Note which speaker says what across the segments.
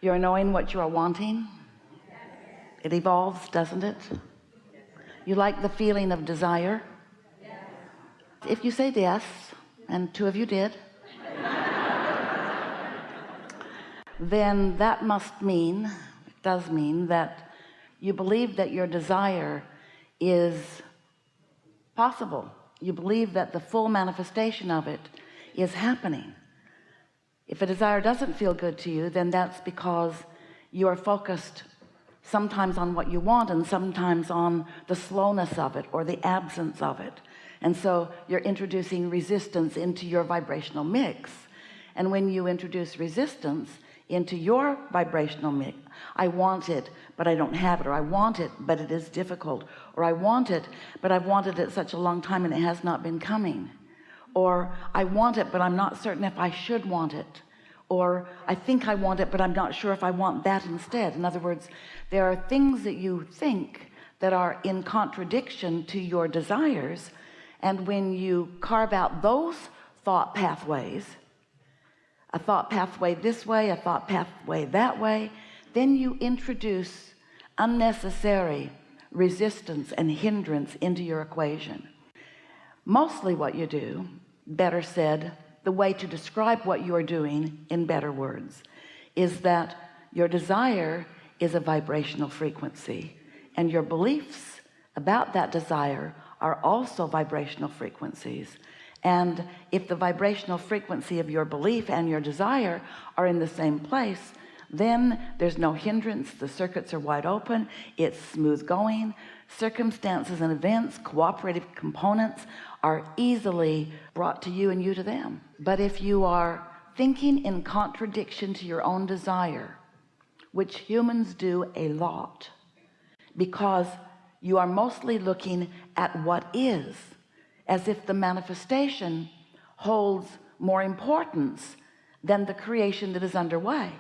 Speaker 1: You're knowing what you are wanting. It evolves, doesn't it? You like the feeling of desire. If you say yes, and 2 of you did, then that must mean, it does mean, that you believe that your desire is possible. You believe that the full manifestation of it is happening. If a desire doesn't feel good to you, then that's because you are focused sometimes on what you want and sometimes on the slowness of it or the absence of it. And so you're introducing resistance into your vibrational mix. And when you introduce resistance into your vibrational mix, I want it but I don't have it, or I want it but it is difficult, or I want it but I've wanted it such a long time and it has not been coming, or I want it but I'm not certain if I should want it, or I think I want it but I'm not sure if I want that instead. In other words, there are things that you think that are in contradiction to your desires, and when you carve out those thought pathways, a thought pathway this way, a thought pathway that way, then you introduce unnecessary resistance and hindrance into your equation. Mostly what you do, better said, the way to describe what you are doing in better words, is that your desire is a vibrational frequency, and your beliefs about that desire are also vibrational frequencies. And if the vibrational frequency of your belief and your desire are in the same place, then there's no hindrance. The circuits are wide open. It's smooth going. Circumstances and events, cooperative components, are easily brought to you and you to them. But if you are thinking in contradiction to your own desire, which humans do a lot, because you are mostly looking at what is, as if the manifestation holds more importance than the creation that is underway.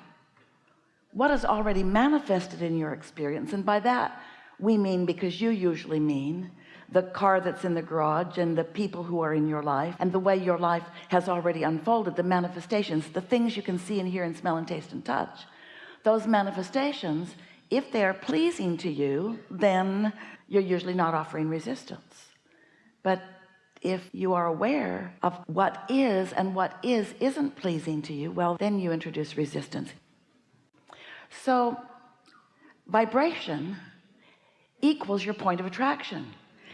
Speaker 1: What is already manifested in your experience, and by that we mean, because you usually mean, the car that's in the garage and the people who are in your life and the way your life has already unfolded, the manifestations, the things you can see and hear and smell and taste and touch. Those manifestations, if they are pleasing to you, then you're usually not offering resistance. But if you are aware of what is and what isn't pleasing to you, well, then you introduce resistance. So vibration equals your point of attraction,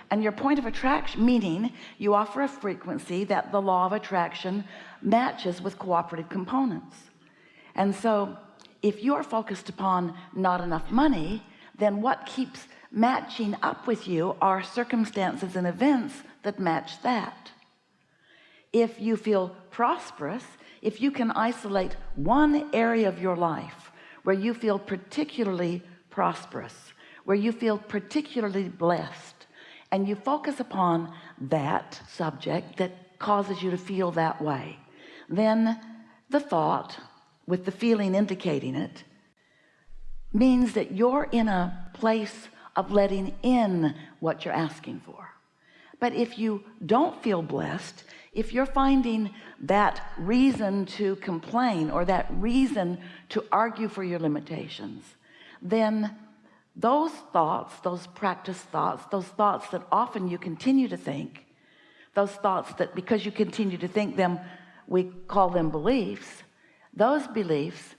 Speaker 1: and your point of attraction, meaning you offer a frequency that the law of attraction matches with cooperative components. And so if you're focused upon not enough money, then what keeps matching up with you are circumstances and events that match that. If you feel prosperous, if you can isolate one area of your life where you feel particularly prosperous, where you feel particularly blessed, and you focus upon that subject that causes you to feel that way, then the thought, with the feeling indicating it, means that you're in a place of letting in what you're asking for. But if you don't feel blessed, if you're finding that reason to complain or that reason to argue for your limitations, then those thoughts, those practice thoughts, those thoughts that often you continue to think, those thoughts that because you continue to think them, we call them beliefs, those beliefs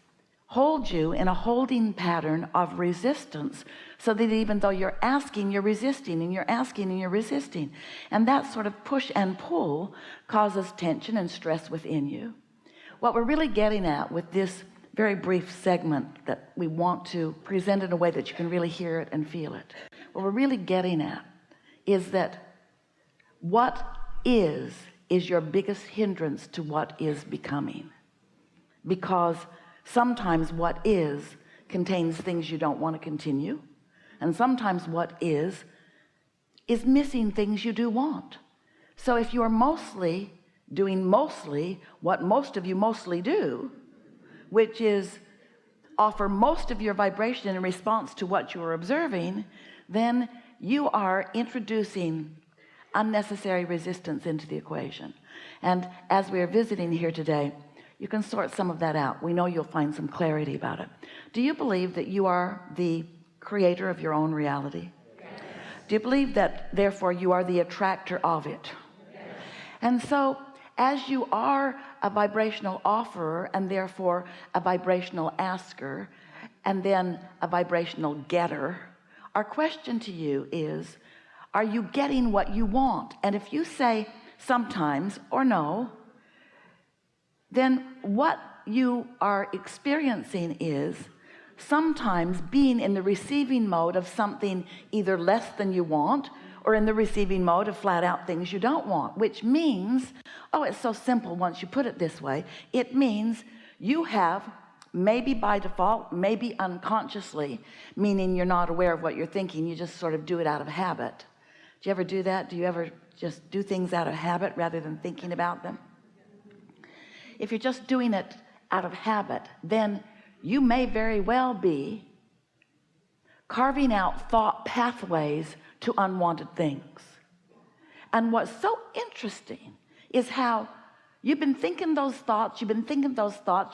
Speaker 1: hold you in a holding pattern of resistance, so that even though you're asking, you're resisting, and you're asking and you're resisting, and that sort of push and pull causes tension and stress within you. What we're really getting at with this very brief segment that we want to present in a way that you can really hear it and feel it, what we're really getting at is that what is your biggest hindrance to what is becoming, because sometimes what is contains things you don't want to continue, and sometimes what is missing things you do want. So if you are mostly doing mostly what most of you mostly do, which is offer most of your vibration in response to what you are observing, then you are introducing unnecessary resistance into the equation. And as we are visiting here today, you can sort some of that out. We know you'll find some clarity about it. Do you believe that you are the creator of your own reality? Yes. Do you believe that therefore you are the attractor of it? Yes. And so as you are a vibrational offerer and therefore a vibrational asker and then a vibrational getter, our question to you is, are you getting what you want? And if you say sometimes or no, then what you are experiencing is sometimes being in the receiving mode of something either less than you want or in the receiving mode of flat out things you don't want, which means, oh, it's so simple once you put it this way. It means you have, maybe by default, maybe unconsciously, meaning you're not aware of what you're thinking, you just sort of do it out of habit. Do you ever do that? Do you ever just do things out of habit rather than thinking about them? If you're just doing it out of habit, then you may very well be carving out thought pathways to unwanted things. And what's so interesting is how you've been thinking those thoughts, you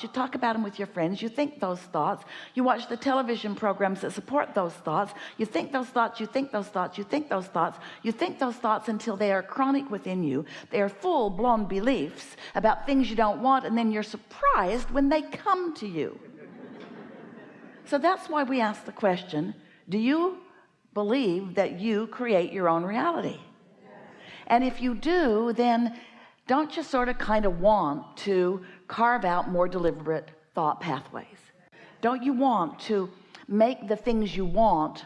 Speaker 1: talk about them with your friends, you think those thoughts, you watch the television programs that support those thoughts, you think those thoughts, you think those thoughts, you think those thoughts, you think those thoughts until they are chronic within you. They are full-blown beliefs about things you don't want, and then you're surprised when they come to you. So that's why we ask the question, do you believe that you create your own reality? And if you do, then don't you sort of kind of want to carve out more deliberate thought pathways? Don't you want to make the things you want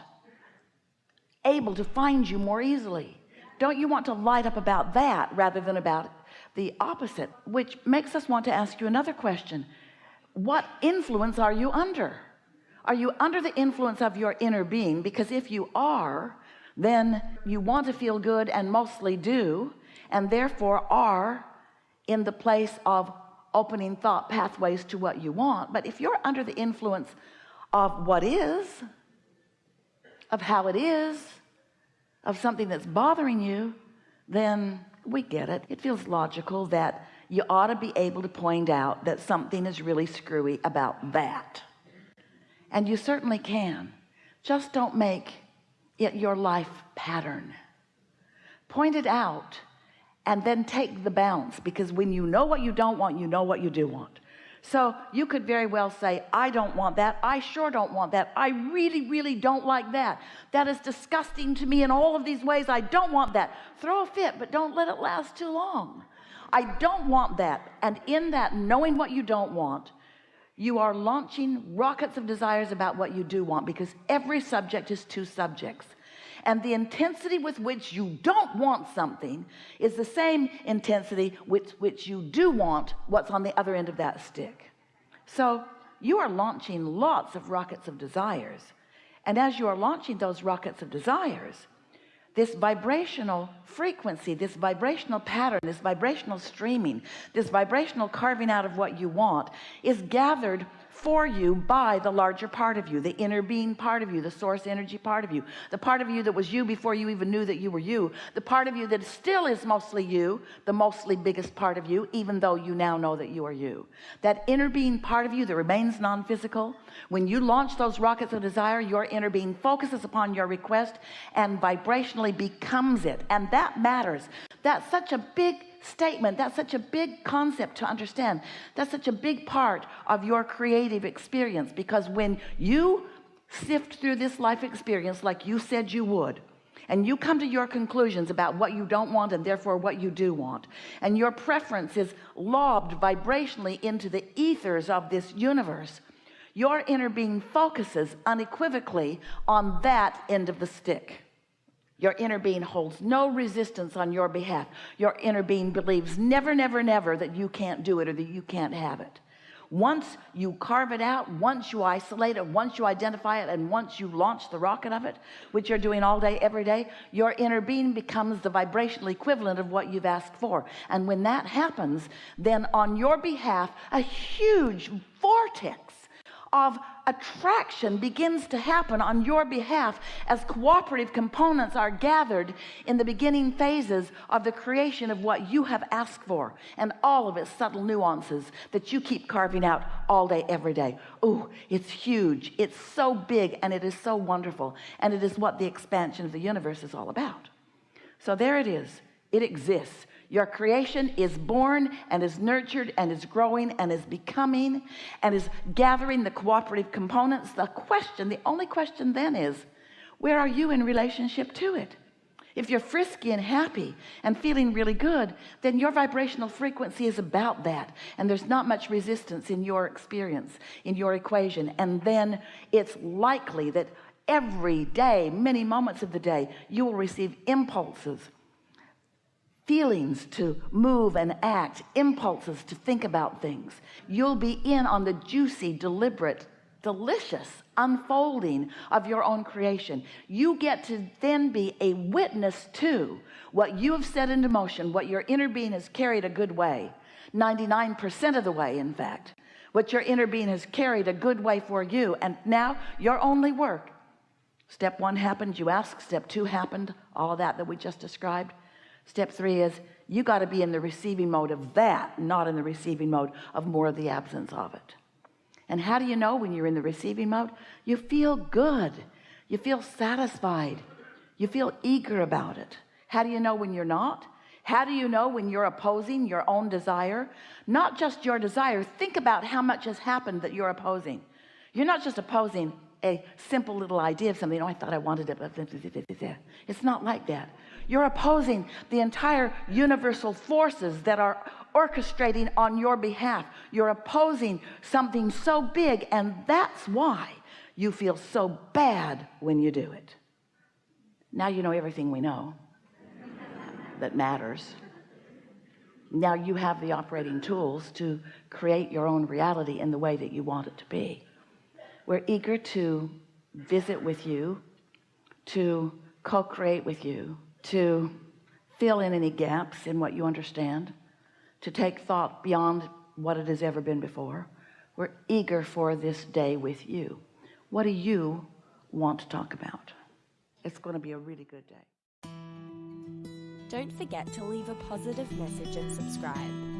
Speaker 1: able to find you more easily? Don't you want to light up about that rather than about the opposite? Which makes us want to ask you another question. What influence are you under? Are you under the influence of your inner being? Because if you are, then you want to feel good and mostly do, and therefore are in the place of opening thought pathways to what you want. But if you're under the influence of what is, of how it is, of something that's bothering you, then we get it. It feels logical that you ought to be able to point out that something is really screwy about that. And you certainly can. Just don't make it your life pattern. Point it out and then take the bounce, because when you know what you don't want, you know what you do want. So you could very well say, I don't want that. I sure don't want that. I really, really don't like that. That is disgusting to me in all of these ways. I don't want that. Throw a fit, but don't let it last too long. I don't want that. And in that, knowing what you don't want, you are launching rockets of desires about what you do want, because every subject is two subjects. And the intensity with which you don't want something is the same intensity with which you do want what's on the other end of that stick. So you are launching lots of rockets of desires. And as you are launching those rockets of desires, this vibrational frequency, this vibrational pattern, this vibrational streaming, this vibrational carving out of what you want is gathered for you by the larger part of you, the inner being part of you, the source energy part of you, the part of you that was you before you even knew that you were you, the part of you that still is mostly you, the mostly biggest part of you, even though you now know that you are you. That inner being part of you that remains non-physical, when you launch those rockets of desire, your inner being focuses upon your request and vibrationally becomes it. And that matters. That's such a big statement. That's such a big concept to understand. That's such a big part of your creative experience, because when you sift through this life experience like you said you would, and you come to your conclusions about what you don't want and therefore what you do want, and your preference is lobbed vibrationally into the ethers of this universe, your inner being focuses unequivocally on that end of the stick. Your inner being holds no resistance on your behalf. Your inner being believes never, never, never that you can't do it or that you can't have it. Once you carve it out, once you isolate it, once you identify it, and once you launch the rocket of it, which you're doing all day, every day, your inner being becomes the vibrational equivalent of what you've asked for. And when that happens, then on your behalf, a huge vortex of attraction begins to happen on your behalf as cooperative components are gathered in the beginning phases of the creation of what you have asked for, and all of its subtle nuances that you keep carving out all day, every day. Oh, it's huge. It's so big, and it is so wonderful, and it is what the expansion of the universe is all about. So there it is. It exists. Your creation is born and is nurtured and is growing and is becoming and is gathering the cooperative components. The only question then is, where are you in relationship to it? If you're frisky and happy and feeling really good, then your vibrational frequency is about that, and there's not much resistance in your experience, in your equation. And then it's likely that every day, many moments of the day, you will receive impulses, feelings to move and act, impulses to think about things. You'll be in on the juicy, deliberate, delicious unfolding of your own creation. You get to then be a witness to what you have set into motion, what your inner being has carried a good way, 99% of the way, in fact, what your inner being has carried a good way for you. And now your only work, step 1 happened, you asked. Step 2 happened, all of that we just described. Step 3 is you got to be in the receiving mode of that, not in the receiving mode of more of the absence of it. And how do you know when you're in the receiving mode? You feel good. You feel satisfied. You feel eager about it. How do you know when you're not? How do you know when you're opposing your own desire? Not just your desire. Think about how much has happened that you're opposing. You're not just opposing a simple little idea of something. Oh, I thought I wanted it. It's not like that. You're opposing the entire universal forces that are orchestrating on your behalf. You're opposing something so big, and that's why you feel so bad when you do it. Now you know everything we know that matters. Now you have the operating tools to create your own reality in the way that you want it to be. We're eager to visit with you, to co-create with you, to fill in any gaps in what you understand, to take thought beyond what it has ever been before. We're eager for this day with you. What do you want to talk about? It's going to be a really good day.
Speaker 2: Don't forget to leave a positive message and subscribe.